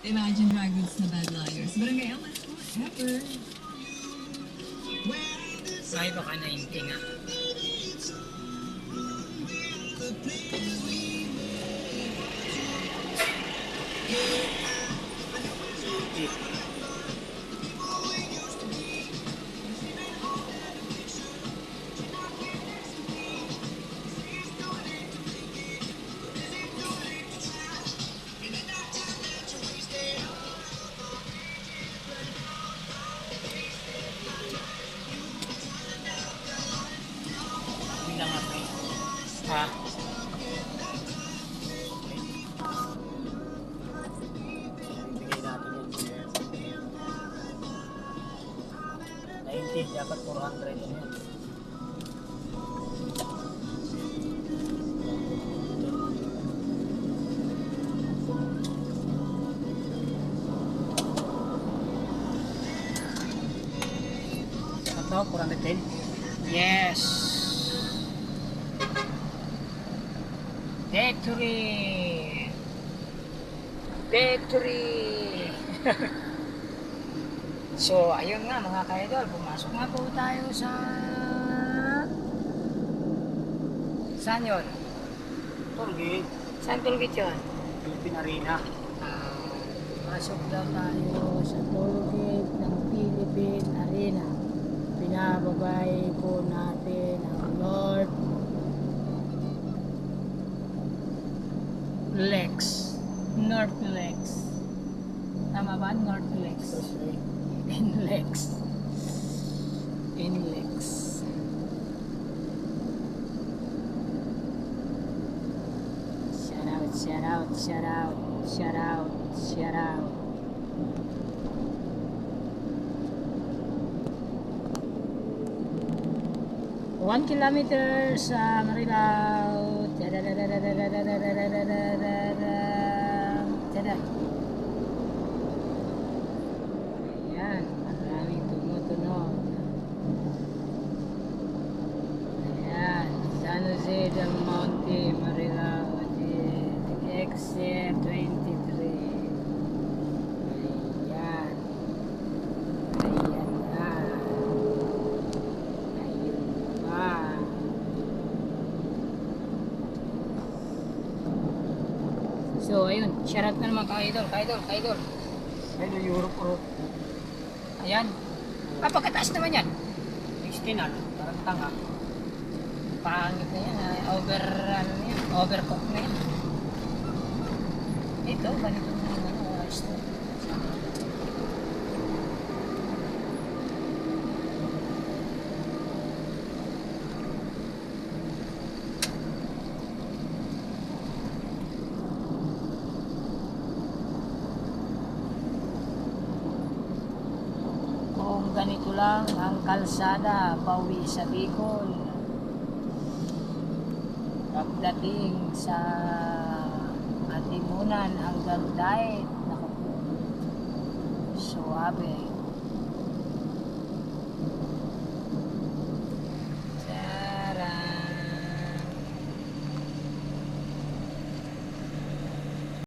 Imagine Dragons na bad liars. Barangay Elmas, whatever. Ay, baka nainti nga. Bilang ako. Ha? Bigay natin yun. 90, dapat 400 yun. Ito, 410. Yes! Victory! Victory! So, ayun nga mga ka-idol, pumasok nga po tayo sa... Saan yun? Tollgate. Saan tollgate yun? Philippine Arena. Pasok daw tayo sa tollgate ng Philippine Arena. Binababay po natin ang North Lex. North Lex. Tama ba? North Lex. Inlex. Inlex. Shout out, shout out, shout out, shout out, shout out. One kilometer sa Marilao. Ayan, maraming tumutunog. Ayan, San Jose del Monte, Marilao, exit 23. Ayan. Ayan na. Ayun pa. So, ayun. Shoutout na naman ka-idol. Ka-idol. Ayun yung Europe Road. Ayan. Pagkataas naman yan. 16 na. Parang tanga. Pangit na yan. Overcook na yan. Ito, ganito na yung ayos na. Kung ganito lang ang kalsada pauwi sa Bicol, pagdating sa Atimunan hanggang Daet, naku po, suwabe.